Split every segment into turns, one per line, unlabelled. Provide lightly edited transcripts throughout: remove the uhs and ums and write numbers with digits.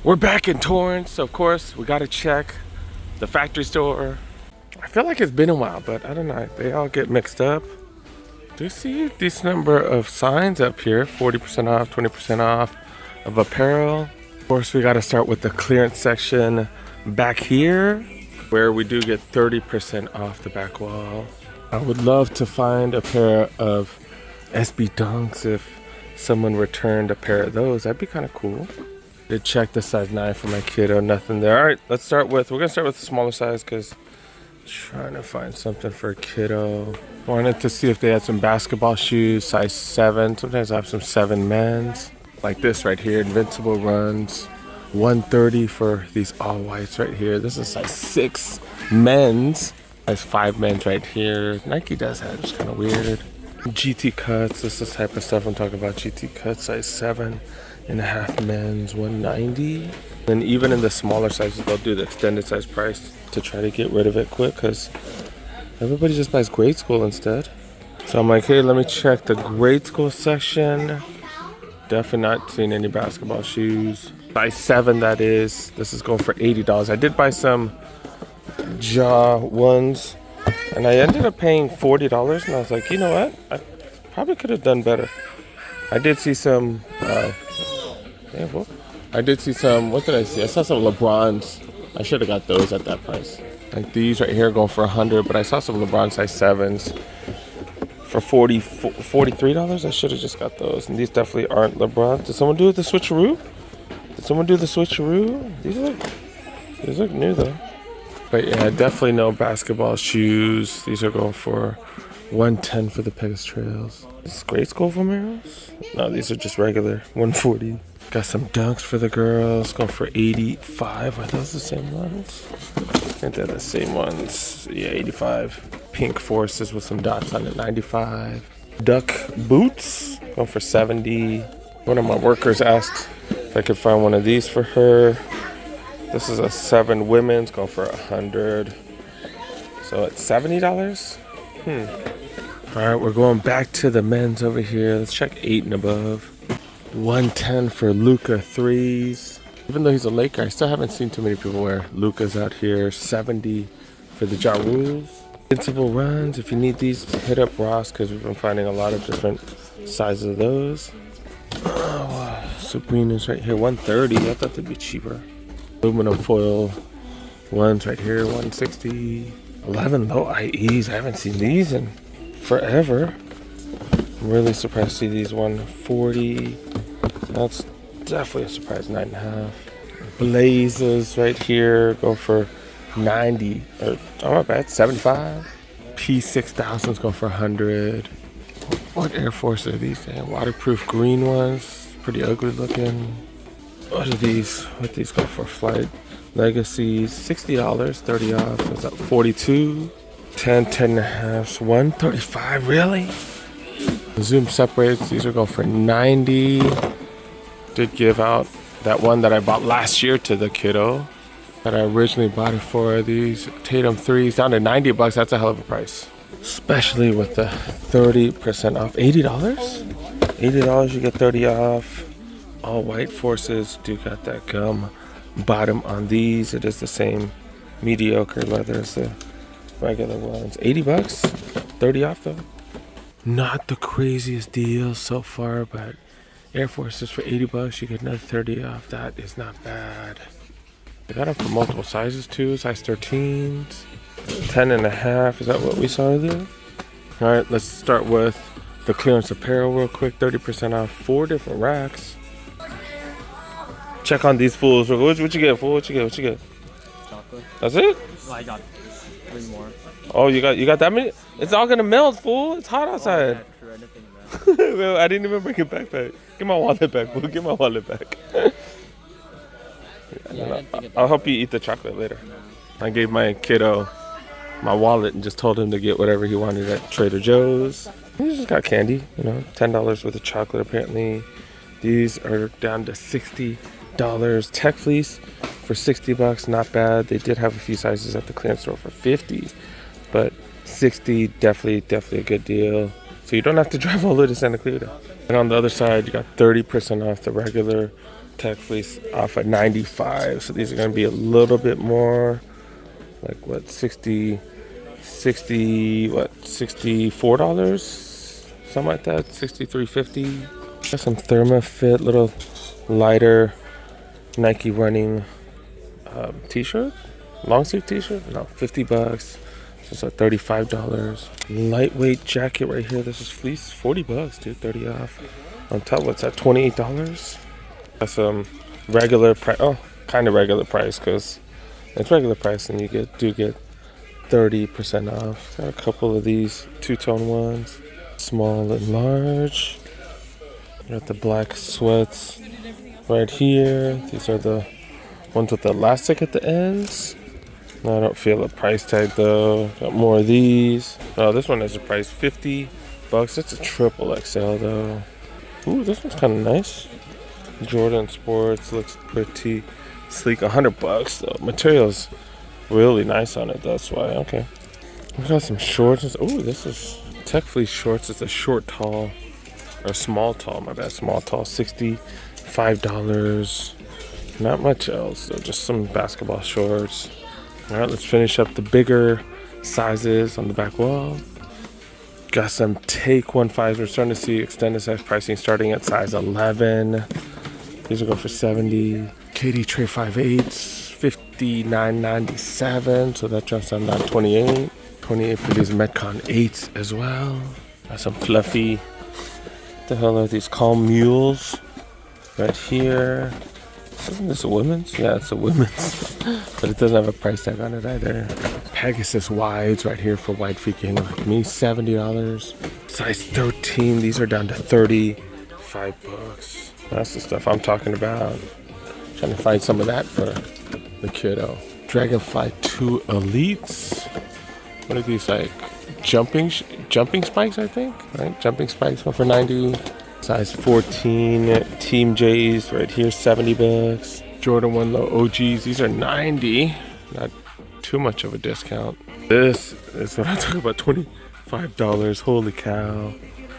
We're back in Torrance, so of course we gotta check the factory store. I feel like it's been a while, but I don't know, they all get mixed up. Do you see a decent number of signs up here? 40% off, 20% off of apparel. Of course, we gotta start with the clearance section back here, where we do get 30% off the back wall. I would love to find a pair of SB Dunks if someone returned a pair of those. That'd be kind of cool. Did check the size 9 for my kiddo, nothing there. All right, we're gonna start with the smaller size because trying to find something for a kiddo. Wanted to see if they had some basketball shoes, size 7. Sometimes I have some 7 men's. Like this right here, Invincible Runs. 130 for these all whites right here. This is size 6 men's. Size 5 men's right here. Nike does have, it's kind of weird. GT cuts, this is the type of stuff I'm talking about. GT cuts, size 7.5 men's, 190. And even in the smaller sizes, they'll do the extended size price to try to get rid of it quick because everybody just buys grade school instead. So I'm like, hey, let me check the grade school section. Definitely not seeing any basketball shoes. Size 7, that is. This is going for $80. I did buy some Jaw ones, and I ended up paying $40. And I was like, you know what? I probably could have done better. I did see some. What did I see? I saw some LeBrons. I should have got those at that price. Like these right here going for $100, but I saw some LeBron size 7s for $43. I should have just got those. And these definitely aren't LeBron. Did someone do the switcheroo? These look new though. But yeah, definitely no basketball shoes. These are going for $110 for the Pegasus Trails. Is this grade school Vomeros? No, these are just regular. $140. Got some Dunks for the girls. Going for $85. Are those the same ones? I think they're the same ones. Yeah, $85. Pink Forces with some dots on it. $95. Duck boots. Going for $70. One of my workers asked if I could find one of these for her. This is a 7 women's. Going for $100. So it's $70. All right, we're going back to the men's over here. Let's check 8 and above. 110 for Luka 3s. Even though he's a Laker, I still haven't seen too many people wear Lukas out here. 70 for the Ja Rules. Invincible Runs. If you need these, hit up Ross because we've been finding a lot of different sizes of those. Oh, Sabrina's right here. 130. I thought they'd be cheaper. Aluminum foil ones right here. 160. 11 low IEs. I haven't seen these in forever. I'm really surprised to see these 140. That's definitely a surprise. 9.5. Blazers right here go for 90. Oh, not bad. 75. P6000s go for 100. What Air Force are these? Waterproof green ones. Pretty ugly looking. What are these? What these go for? Flight Legacies. $60. 30 off. Is that 42? 10.5. 135. Really? Zoom separates. These are going for 90. Did give out that one that I bought last year to the kiddo that I originally bought it for. These Tatum 3s down to $90. That's a hell of a price, especially with the 30% off. $80. $80 you get 30 off. All white Forces do got that gum bottom on these. It is the same mediocre leather as the regular ones. $80. 30 off though. Not the craziest deal so far, but Air Forces for $80, you get another 30 off. That is not bad. They got them for multiple sizes too. Size 13s, 10.5. Is that what we saw earlier? All right, let's start with the clearance apparel real quick. 30% off, 4 different racks. Check on these fools. What you get, fool? What you get?
Chocolate.
That's it?
Well, I got 3 more.
Oh, you got that many? It's all gonna melt, fool. It's hot outside.
Oh, yeah, true. I didn't think of that.
Well, I didn't even bring a backpack. Give my wallet back, fool. Give my wallet back. I'll help you eat the chocolate later.
No.
I gave my kiddo my wallet and just told him to get whatever he wanted at Trader Joe's. He just got candy, $10 worth of chocolate apparently. These are down to $60. Tech Fleece for $60, not bad. They did have a few sizes at the clearance store for $50, but $60 definitely a good deal. So you don't have to drive all the way to Santa Clara. And on the other side, you got 30% off the regular tech fleece off at 95. So these are going to be a little bit more, like what, 60, what, $64? Something like that, $63.50. Got some ThermaFit, little lighter Nike running t-shirt, long sleeve t-shirt. No, $50. It's like $35. Lightweight jacket right here. This is fleece, $40, dude, 30 off. On top, what's that? $28. Got some regular price. Oh, kind of regular price because it's regular price, and you do get 30% off. Got a couple of these two-tone ones, small and large. Got the black sweats right here. These are the ones with the elastic at the ends. No, I don't feel a price tag though. Got more of these. Oh, this one has a price, $50. It's a triple XL though. Ooh, this one's kind of nice. Jordan Sports, looks pretty sleek. $100 though. Material's really nice on it. That's why. Okay. We got some shorts. Oh, this is tech fleece shorts. It's a short tall, or small tall. My bad. Small tall. $65. Not much else. So just some basketball shorts. All right, let's finish up the bigger sizes on the back wall. Got some Take 1.5s. We're starting to see extended size pricing starting at size 11. These will go for $70. KD Tray 5.8s, $59.97. So that drops down to $28. $28 for these Metcon 8s as well. Got some fluffy, what the hell are these? Calm Mules right here. Isn't this a women's? Yeah, it's a women's. But it doesn't have a price tag on it either. Pegasus wides right here for wide feet gamer like me, $70. Size 13, these are down to $35. That's the stuff I'm talking about. Trying to find some of that for the kiddo. Dragonfly 2 Elites. What are these, like jumping spikes, I think? Right? Jumping spikes go for $90. Size 14 Team J's right here, $70. Jordan 1 Low OGs, these are $90. Not too much of a discount. This is what I'm talking about, $25. Holy cow.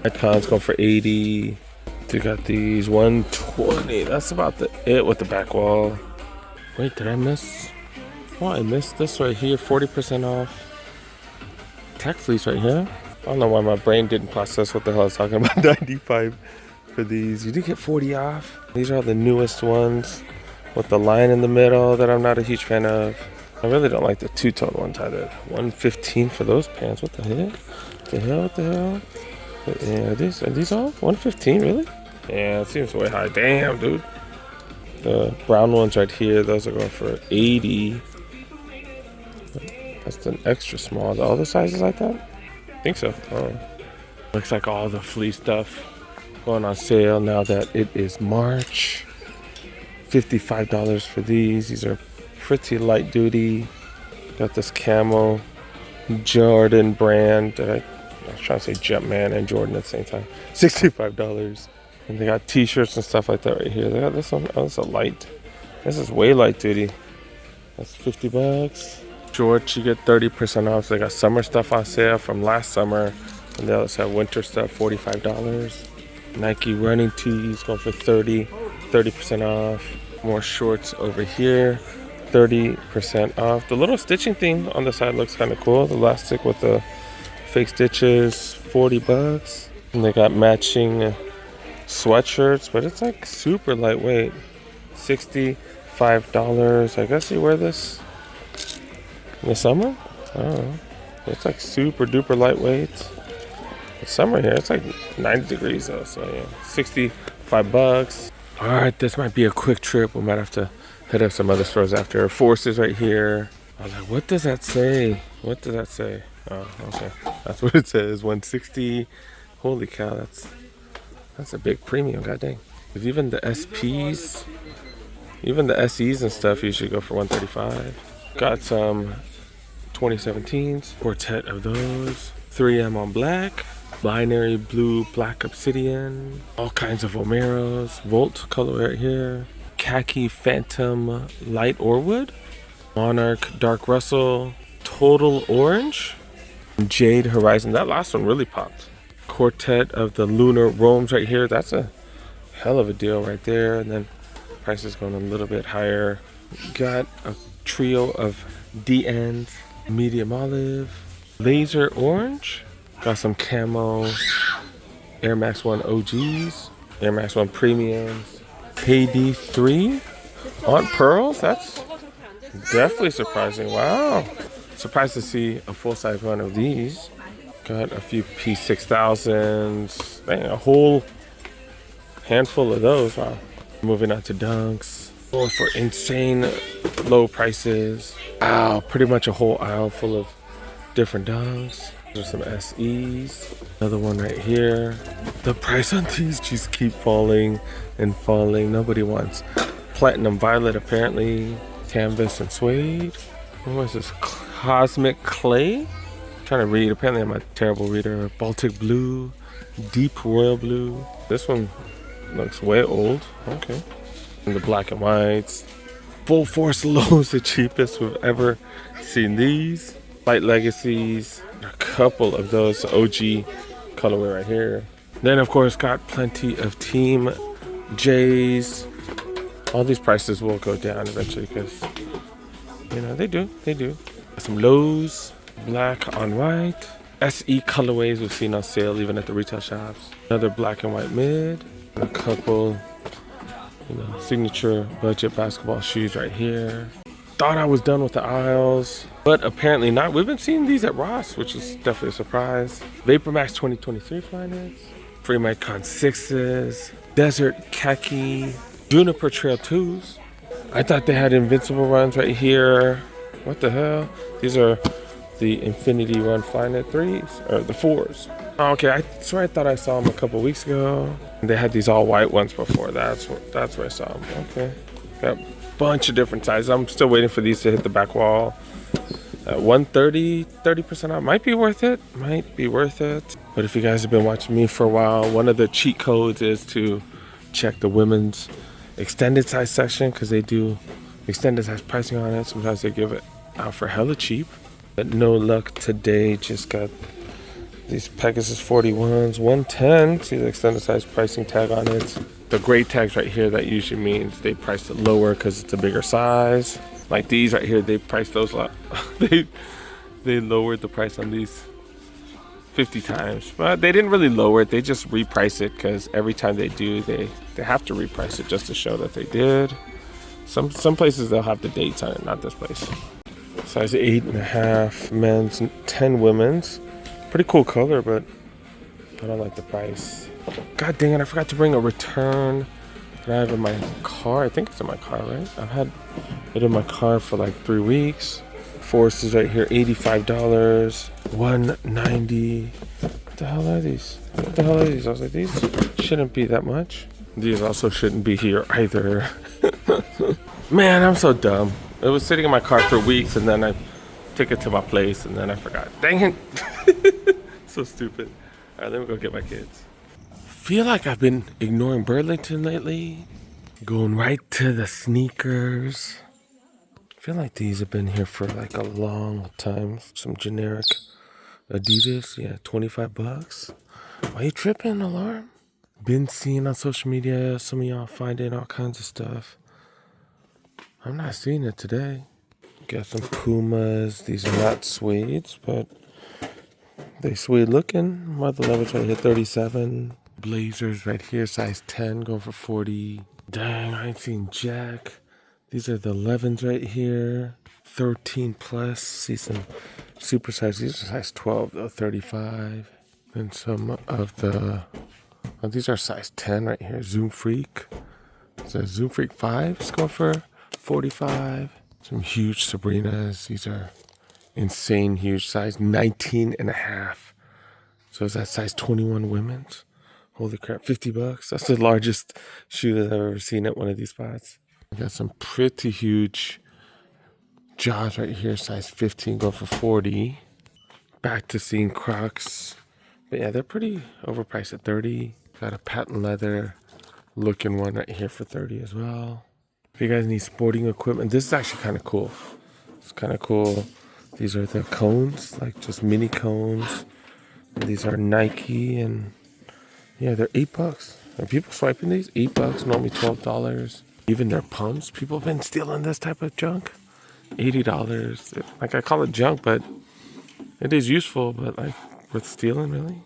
Metcons go for $80. You got these $120. That's about it with the back wall. Wait, did I miss? Oh, I missed this right here, 40% off. Tech fleece right here. I don't know why my brain didn't process what the hell I was talking about. 95 for these. You did get 40 off. These are the newest ones with the line in the middle that I'm not a huge fan of. I really don't like the two-tone ones either. $115 for those pants. What the hell? What the hell? Yeah, are these all? $115, really? Yeah, it seems way high. Damn, dude. The brown ones right here, those are going for $80. That's an extra small. Are all the sizes like that? I think so. Oh. Looks like all the fleece stuff going on sale now that it is March. $55 for these. These are pretty light duty. Got this camo Jordan brand. I was trying to say Jumpman and Jordan at the same time. $65. And they got t-shirts and stuff like that right here. They got this one. Oh, it's a light. This is way light duty. That's $50. Shorts, you get 30% off. So they got summer stuff on sale from last summer. And they also have winter stuff, $45. Nike running tees going for 30% off. More shorts over here, 30% off. The little stitching thing on the side looks kind of cool. The elastic with the fake stitches, $40. And they got matching sweatshirts, but it's like super lightweight, $65. I guess you wear this in the summer. I don't know. It's like super duper lightweight. It's summer here. It's like 90 degrees though. So yeah, $65. All right, this might be a quick trip. We might have to hit up some other stores after. Forces right here. I was like, what does that say? What does that say? Oh, okay. That's what it says. $160. Holy cow, that's a big premium. God dang. Because even the SPs, even the SEs and stuff, usually go for $135. Got some 2017s. Quartet of those. 3M on black. Binary blue, black obsidian. All kinds of Vomeros. Volt color right here. Khaki Phantom light Orwood. Monarch dark Russell. Total orange. Jade Horizon. That last one really popped. Quartet of the Lunar Roams right here. That's a hell of a deal right there. And then prices going a little bit higher. Got a trio of DNs, medium olive, laser orange. Got some camo Air Max 1 OGs, Air Max 1 Premiums, KD3 on pearls. That's definitely surprising. Wow. Surprised to see a full-size run of these. Got a few P6000s. Dang, a whole handful of those. Wow. Moving on to dunks. Going for insane low prices. Wow, pretty much a whole aisle full of different dunks. There's some SEs. Another one right here. The price on these just keep falling and falling. Nobody wants platinum violet apparently. Canvas and suede. What was this? Cosmic clay? I'm trying to read. Apparently I'm a terrible reader. Baltic blue. Deep royal blue. This one looks way old. Okay. And the black and whites. Full force lows, the cheapest we've ever seen these. Light legacies. A couple of those OG colorway right here. Then of course got plenty of Team J's. All these prices will go down eventually because, you know, they do. Some lows, black on white. SE colorways we've seen on sale even at the retail shops. Another black and white mid. A couple, you know, signature budget basketball shoes right here. Thought I was done with the aisles, but apparently not. We've been seeing these at Ross, which is definitely a surprise. Vapor Max 2023 Flyknits, Free Micron 6s, Desert Khaki, Juniper Trail 2s. I thought they had Invincible runs right here. What the hell? These are the Infinity Run Flyknit 3s, or the 4s. Okay, I swear I thought I saw them a couple weeks ago. They had these all white ones before. That's where I saw them. Okay, got a bunch of different sizes. I'm still waiting for these to hit the back wall. At 130, 30% off. Might be worth it. But if you guys have been watching me for a while, one of the cheat codes is to check the women's extended size section because they do extended size pricing on it. Sometimes they give it out for hella cheap. But no luck today. Just got these Pegasus 41s, 110. See the extended size pricing tag on it. The gray tags right here, that usually means they priced it lower because it's a bigger size. Like these right here, they priced those a lot. they lowered the price on these 50 times. But they didn't really lower it. They just reprice it because every time they do, they have to reprice it just to show that they did. Some places they'll have the dates on it, not this place. Size 8.5 men's, 10 women's. Pretty cool color, but I don't like the price. God dang it, I forgot to bring a return that I have in my car. I think it's in my car, right? I've had it in my car for like 3 weeks. Force is right here, $85, $190. What the hell are these? I was like, these shouldn't be that much. These also shouldn't be here either. Man, I'm so dumb. It was sitting in my car for weeks and then I took it to my place and then I forgot. Dang it. So stupid. All right, let me go get my kids. Feel like I've been ignoring Burlington lately. Going right to the sneakers. Feel like these have been here for like a long time. Some generic Adidas, yeah, $25. Why you tripping, Alarm? Been seeing on social media, some of y'all finding all kinds of stuff. I'm not seeing it today. Got some Pumas. These are not suedes, but they suede looking. Mother levels right here, 37. Blazers right here, size 10, going for 40. Dang, I ain't seen jack. These are the 11s right here, 13 plus. See some super size. These are size 12, though, 35. And some of the, oh, these are size 10 right here. Zoom Freak. It's a Zoom Freak 5. It's going for 45. Some huge Sabrinas. These are insane huge size, 19 and a half. So is that size 21 women's? Holy crap, $50. That's the largest shoe that I've ever seen at one of these spots. I got some pretty huge Jaws right here, size 15, go for 40. Back to seeing Crocs. But yeah, they're pretty overpriced at 30. Got a patent leather looking one right here for 30 as well. If you guys need sporting equipment, this is actually kind of cool. It's kind of cool. These are the cones, like just mini cones. And these are Nike, and yeah, they're $8. Are people swiping these? $8, normally $12. Even their pumps, people have been stealing this type of junk. $80. Like, I call it junk, but it is useful, but like worth stealing, really.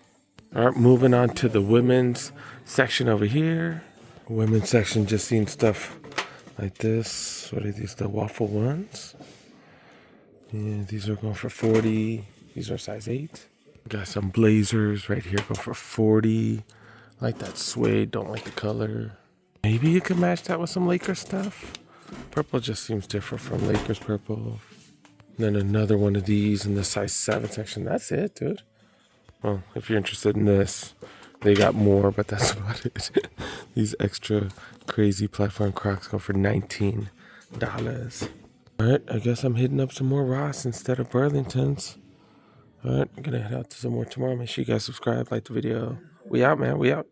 All right, moving on to the women's section over here. Women's section, just seen stuff like this. What are these, the waffle ones? Yeah, these are going for 40. These are size 8. Got some blazers right here going for 40. Like that suede, don't like the color. Maybe you could match that with some Lakers stuff. Purple just seems different from Lakers purple. And then another one of these in the size 7 section. That's it, dude. Well, if you're interested in this, they got more, but that's about it. These extra crazy platform Crocs go for $19. All right, I guess I'm hitting up some more Ross instead of Burlington's. All right, I'm gonna head out to some more tomorrow. Make sure you guys subscribe, like the video. We out, man. We out.